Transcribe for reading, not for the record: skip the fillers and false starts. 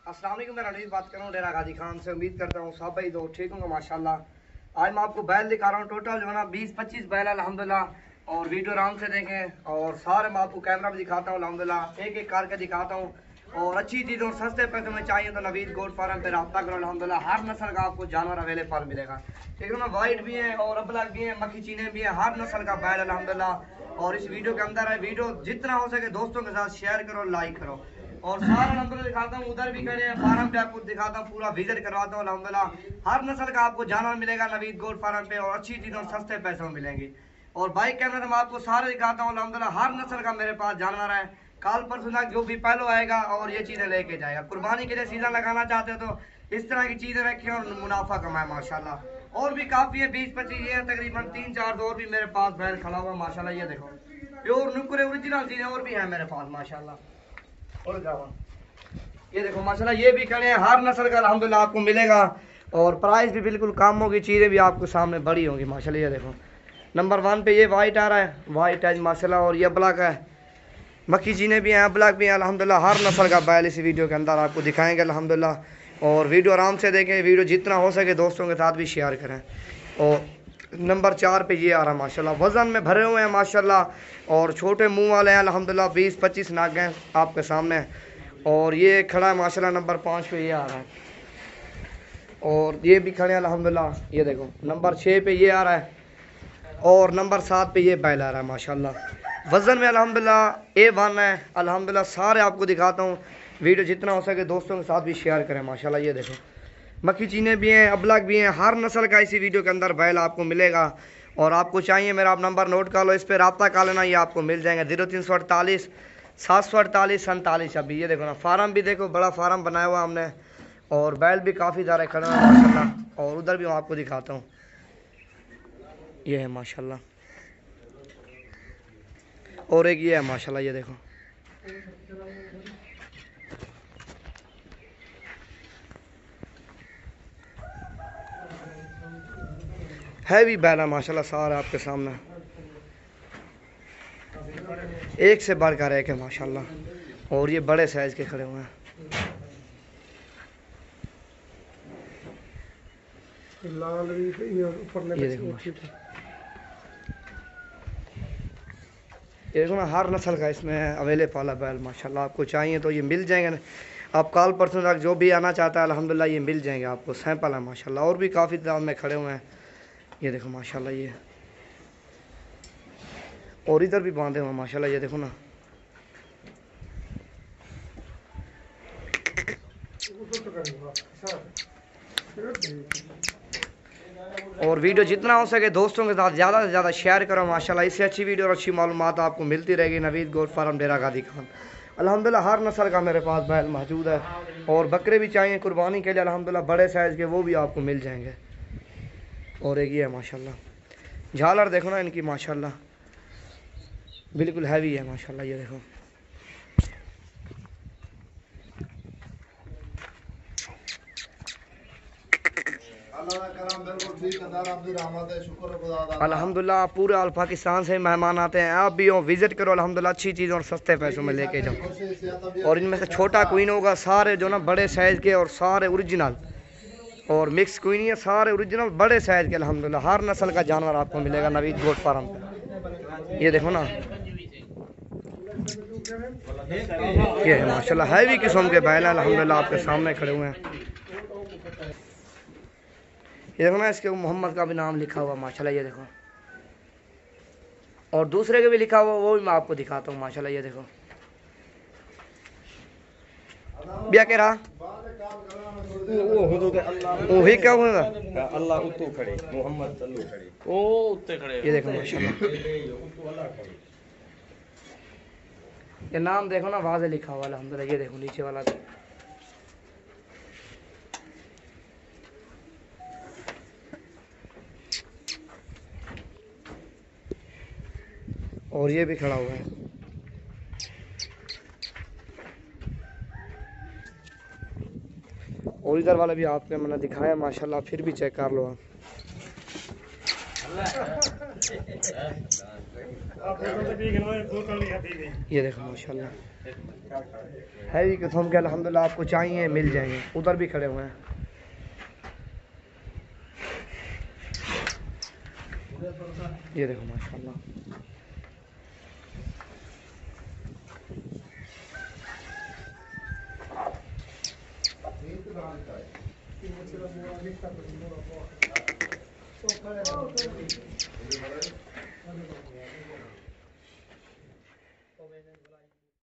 अस्सलाम वालेकुम, मैं रणवीर बात कर रहा हूँ डेरा गाजी खान से। उम्मीद करता हूँ सब भाई दो ठीक होंगे माशाल्लाह। आज मैं आपको बैल दिखा रहा हूँ, टोटल जो है ना 20-25 बैल अल्हम्दुलिल्लाह। और वीडियो आराम से देखें और सारे मैं आपको कैमरा भी दिखाता हूँ अल्हम्दुलिल्लाह, एक एक करके दिखाता हूँ। और अच्छी चीज़ और सस्ते पैसे में चाहिए तो नवीद गोट फार्म पे रब्ता करो अल्हम्दुलिल्लाह। हर नस्ल का आपको जानवर अवेलेबल मिलेगा, ठीक है ना। वाइट भी है और अबलग भी है, मक्खी चीने भी है, हर नस्ल का बैल अल्हम्दुलिल्लाह। और इस वीडियो के अंदर है, वीडियो जितना हो सके दोस्तों के साथ शेयर करो, लाइक करो। और सारा नंबर दिखाता हूँ, उधर भी खड़े हैं फार्म पे, आपको दिखाता हूँ, पूरा विजिट करवाता हूँ अल्हम्दुलिल्लाह। हर नस्ल का आपको जानवर मिलेगा नवीद गोट फार्म पे और अच्छी चीज़ों सस्ते पैसों में मिलेंगी। और बाइक कैमरा से मैं आपको सारे दिखाता हूँ अल्हम्दुलिल्लाह। हर नस्ल का मेरे पास जानवर है, काल परसों तक जो भी पहलो आएगा और ये चीज़ें लेके जाएगा। कुर्बानी के लिए सीजन लगाना चाहते हो तो इस तरह की चीज़ें रखें और मुनाफा कमाए माशाल्लाह। और भी काफ़ी है, 20-25 ये तकरीबन 3-4 और भी मेरे पास बैल खड़ा हुआ माशाल्लाह। ये देखो प्योर नुकुरे ओरिजिनल चीज़ें और भी है मेरे पास माशाल्लाह। और जावा ये देखो माशाल्लाह, ये भी खड़े हैं, हर नस्ल का अल्हम्दुलिल्लाह आपको मिलेगा। और प्राइस भी बिल्कुल कम होगी, चीज़ें भी आपको सामने बड़ी होंगी माशाल्लाह। ये देखो नंबर 1 पे ये वाइट आ रहा है, वाइट है माशाल्लाह। और ये ब्लैक है, मक्खी चीने भी हैं, ब्लैक भी हैं अल्हम्दुलिल्लाह। हर नस्ल का बैल इस वीडियो के अंदर आपको दिखाएंगे अल्हम्दुलिल्लाह। और वीडियो आराम से देखें, वीडियो जितना हो सके दोस्तों के साथ भी शेयर करें। और नंबर 4 पे ये आ रहा है माशाल्लाह, वज़न में भरे हुए हैं माशाल्लाह। और छोटे मुंह वाले हैं अल्हम्दुलिल्लाह, 20-25 नाग हैं आपके सामने। और ये खड़ा है माशाल्लाह नंबर 5 पे ये आ रहा है। और ये भी खड़े हैं अल्हम्दुलिल्लाह। ये देखो नंबर 6 पे ये आ रहा है और नंबर 7 पे ये बैल आ रहा है माशाल्लाह। वज़न में अल्हम्दुलिल्लाह A1 है अल्हम्दुलिल्लाह। सारे आपको दिखाता हूँ, वीडियो जितना हो सके दोस्तों के साथ भी शेयर करें माशाल्लाह। ये देखो मक्खी चीने भी हैं, अबलग भी हैं, हर नस्ल का इसी वीडियो के अंदर बैल आपको मिलेगा। और आपको चाहिए मेरा आप नंबर नोट कर लो, इस पर रब्ता कर लेना, ये आपको मिल जाएंगे 0348 748 47 अभी। ये देखो ना फार्म भी देखो, बड़ा फार्म बनाया हुआ हमने। और बैल भी काफ़ी ज़्यादा खड़े हैं माशाल्लाह। और उधर भी मैं आपको दिखाता हूँ, ये है माशाल्लाह। और एक ये है माशाल्लाह, ये देखो हैवी बैल है माशाल्लाह। सारा आपके सामने एक से बढ़कर एक है माशाल्लाह। और ये बड़े साइज के खड़े हुए हैं। ये देखो ये देखो ना, हर नस्ल का इसमें अवेलेबल है बैल माशाल्लाह। आपको चाहिए तो ये मिल जाएंगे। आप कल परसों तक जो भी आना चाहता है अल्हम्दुलिल्लाह ये मिल जाएंगे आपको, सैंपल है माशाल्लाह। और भी काफ़ी दाम में खड़े हुए हैं, ये देखो माशाल्लाह। ये और इधर भी बांधे हुए हैं माशाल्लाह, ये देखो ना। और वीडियो जितना हो सके दोस्तों के साथ ज़्यादा से ज़्यादा शेयर करो माशाल्लाह। इससे अच्छी वीडियो और अच्छी मालूमात आपको मिलती रहेगी नवीद गोट फार्म डेरा गाजी खान अल्हम्दुलिल्लाह। हर नस्ल का मेरे पास बैल मौजूद है। और बकरे भी चाहिए कुर्बानी के लिए अल्हम्दुलिल्लाह, बड़े साइज़ के वो भी आपको मिल जाएंगे। और एक ये है माशाल्लाह, झालर देखो ना इनकी माशाल्लाह, बिल्कुल हैवी है माशाल्लाह। ये देखो अल्हम्दुलिल्लाह। पूरे ऑल पाकिस्तान से मेहमान आते हैं, आप भी हो विजिट करो अल्हम्दुलिल्लाह। अच्छी चीज़ और सस्ते पैसों में लेके जाओ। और इनमें से छोटा क्वीन होगा, सारे जो ना बड़े साइज़ के और सारे ओरिजिनल। और मिक्स क्वीन है, सारे ओरिजिनल बड़े साइज़ के अल्हम्दुलिल्लाह। हर नस्ल का जानवर आपको मिलेगा नवीद गोट फार्म पे। ये देखो ना, ये है माशाल्लाह हैवी किस्म के बैल अल्हम्दुलिल्लाह आपके सामने खड़े हुए हैं। ये देखो ना, इसके मोहम्मद का भी नाम लिखा हुआ माशाल्लाह। ये देखो और दूसरे के भी लिखा हुआ, वो भी मैं आपको दिखाता हूँ माशाल्लाह। ये देखो बिया कह रहा वो क्या हुआ अल्लाह उत्तू खड़े, मोहम्मद चल्लू खड़े, ओ उत्ते खड़े। ये देखो माशाल्लाह, ये नाम देखो ना वाज़े लिखा हुआ अल्हम्दुलिल्लाह। ये देखो नीचे वाला भी। और ये भी खड़ा हुआ है। और इधर वाला भी आपने मैंने दिखाया माशाल्लाह, फिर भी चेक कर लो आप। ये देखो माशाल्लाह हैवी किस्म के अल्हम्दुलिल्लाह आपको चाहिए मिल जाएंगे। उधर भी खड़े हुए हैं। ये देखो माशाल्लाह